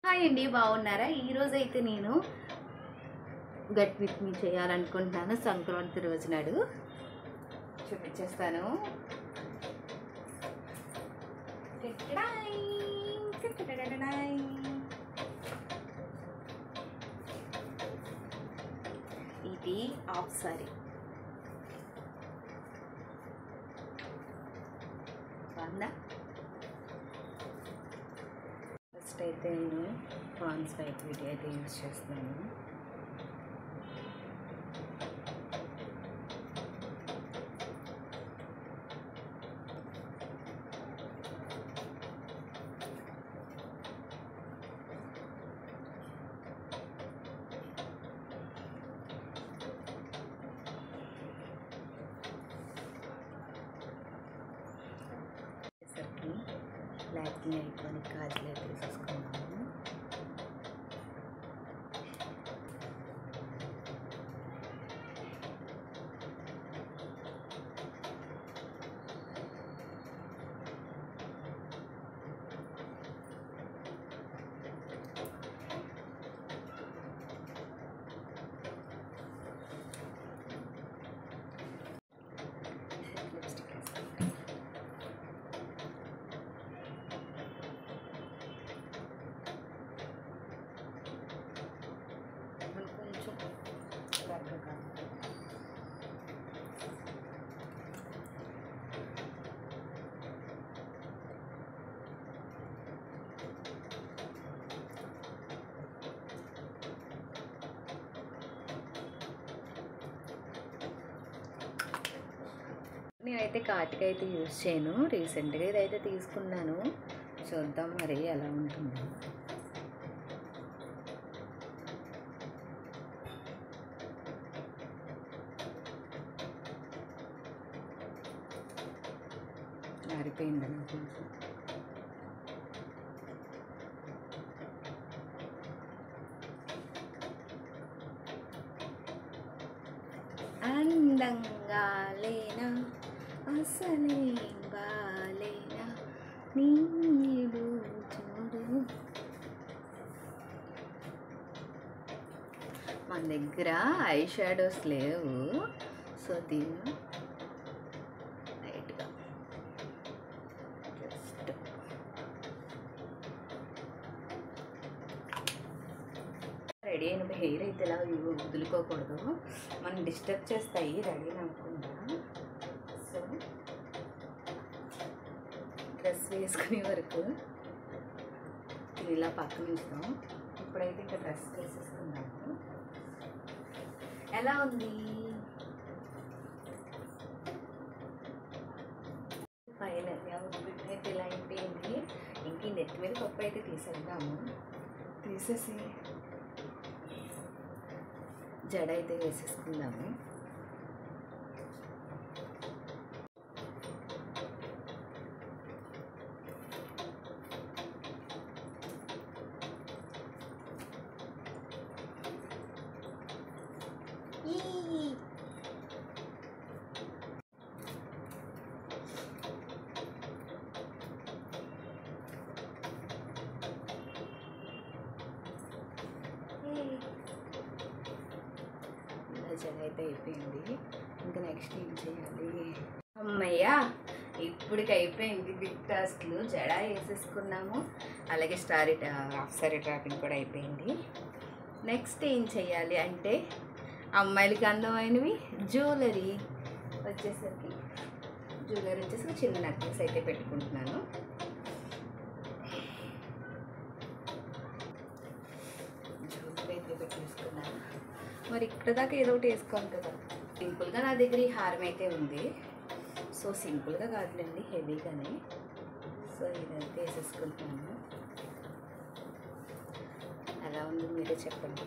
Hi అండి, బాగున్నారా? ఈరోజైతే నేను గట్ విత్ మీ చేయాలనుకుంటున్నాను. సంక్రాంతి రోజు నాడు చూపించేస్తాను. ఇది హాఫ్ సారీ. బాగుందా? ఫస్ట్ అయితే నేను పాన్స్ వైట్ వీడియో అయితే యూజ్ చేస్తున్నాను. బ్లాక్ని అయిపోయి కాజులు అయితే వేసేసుకున్నాము. నేనైతే కార్తిక్ అయితే యూజ్ చేయను. రీసెంట్గా ఇదైతే తీసుకున్నాను. చూద్దాం మరి ఎలా ఉంటుందో. మారిపోయింది నాకు. అందంగా లేనా అసలేం బాలేనా నీడు చూడు. మన దగ్గర ఐ షాడోస్ లేవు, సో దీన్ని లైట్గా జస్ట్ రెడీ అయిన హెయిర్ అయితే ఇలా వదులుకోకూడదు, మనం డిస్టర్బ్ చేస్తాయి రెడీ అవ్వకుండా. సో డ్రెస్ వేసుకునే వరకు ఇలా పక్కన ఉంచుతాం. ఇప్పుడైతే ఇంకా డ్రెస్ వేసేసుకున్నాము. ఎలా ఉంది? ఫైనల్ అవుట్ఫిట్ అయితే ఇలా అయిపోయింది. ఇంక నెత్తి మీద పప్పు అయితే తీసేద్దాము. తీసేసి జడ అయితే వేసేసుకుందాము. జడ అయితే అయిపోయింది. ఇంకా నెక్స్ట్ ఏం చేయాలి? అమ్మయ్యా, ఇప్పటికి అయిపోయింది బిగ్ టాస్క్లు. జడ వేసేసుకున్నాము, అలాగే హాఫ్ సారీ ట్రాపింగ్ కూడా అయిపోయింది. నెక్స్ట్ ఏం చేయాలి అంటే అమ్మాయిలకి అందమైనవి జ్యువెలరీ వచ్చేసరికి చిన్న నెక్లెస్ అయితే పెట్టుకుంటున్నాను. జ్యువెలరీ అయితే పెట్టేసుకున్నాను. మరి ఇక్కడ దాకా ఏదో ఒకటి వేసుకోవాలి కదా. సింపుల్గా నా దగ్గర ఈ హారం అయితే ఉంది. సో సింపుల్గా కాదులేండి, హెవీగానే. సో ఇదైతే వేసేసుకుంటున్నాను. ఎలా ఉంది మీరే చెప్పండి.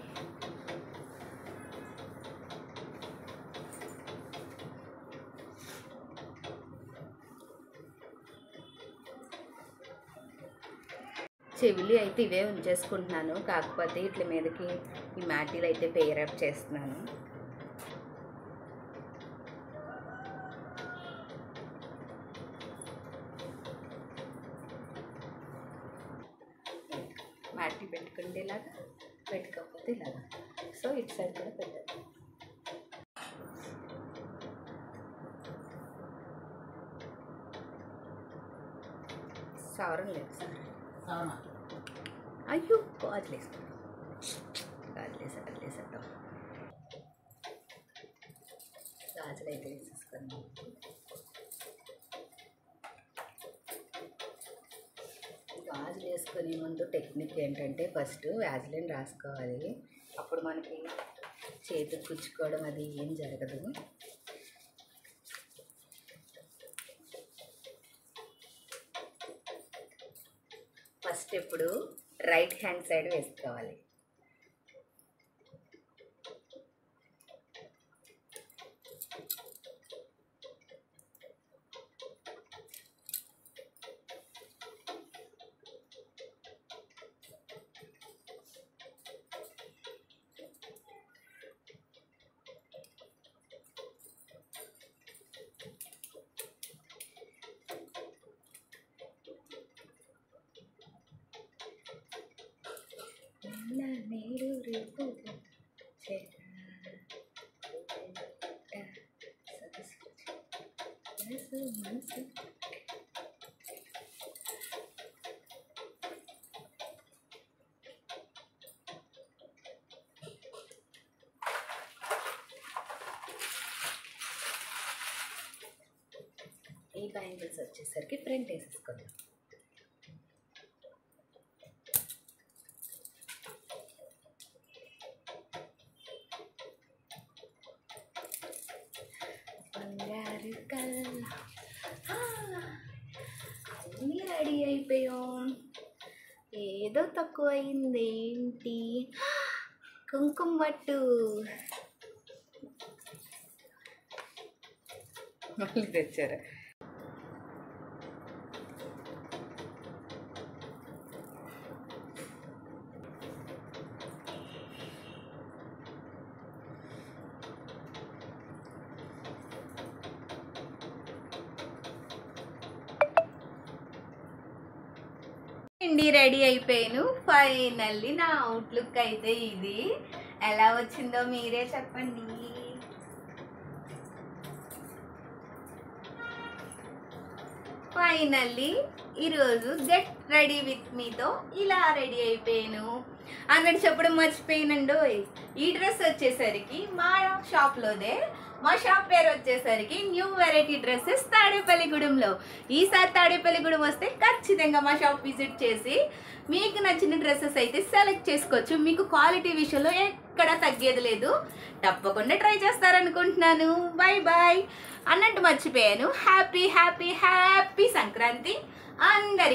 చెవులు అయితే ఇవే ఉంచేసుకుంటున్నాను, కాకపోతే ఇట్ల మీదకి ఈ మ్యాటీలు అయితే పేరప్ చేస్తున్నాను. మ్యాటీ పెట్టుకుంటే ఇలాగా, పెట్టుకోకపోతే ఇలాగా. సో ఇటు సైడ్ కూడా పెట్టాలి. సవరం లేదు సార్. అయ్యో గాజులేసాడు, గాజులేసాడు. గాజులు అయితే వేసేసుకున్నాను. గాజులు వేసుకునే ముందు టెక్నిక్ ఏంటంటే ఫస్ట్ వ్యాజ్లైన్ రాసుకోవాలి. అప్పుడు మనకి చేతికి కుచ్చుకోవడం అది ఏం జరగదు. ఫస్ట్ ఇప్పుడు రైట్ హ్యాండ్ సైడ్ వేసుకోవాలి. ఈ బ్యాంగిల్స్ వచ్చేసరికి ఫ్రంట్ వేసేసుకుందాం. బంగారు కళ్ళ అన్నీ రెడీ అయిపోయాం. ఏదో తక్కువ అయింది ఏంటి? కుంకుమ పట్టు మళ్ళీ తెచ్చారా? రెడీ అయిపోయాను. ఫైనల్లీ నా అవుట్లుక్ అయితే ఇది. ఎలా వచ్చిందో మీరే చెప్పండి. ఫైనల్లీ ఈరోజు గెట్ రెడీ విత్ మీతో ఇలా రెడీ అయిపోయాను అన్నట్టు చెప్పడం మర్చిపోయానండి. ఈ డ్రెస్ వచ్చేసరికి మా షాప్లోదే. మా షాప్ పేరు వచ్చేసరికి న్యూ వెరైటీ డ్రెస్సెస్ తాడేపల్లిగూడెంలో. ఈసారి తాడేపల్లిగూడెం వస్తే ఖచ్చితంగా మా షాప్ విజిట్ చేసి మీకు నచ్చిన డ్రెస్సెస్ అయితే సెలెక్ట్ చేసుకోవచ్చు. మీకు క్వాలిటీ విషయంలో ఎక్కడా తగ్గేది లేదు. తప్పకుండా ట్రై చేస్తారనుకుంటున్నాను. బాయ్ బాయ్ అన్నట్టు మర్చిపోయాను. హ్యాపీ హ్యాపీ హ్యాపీ సంక్రాంతి అందరికి.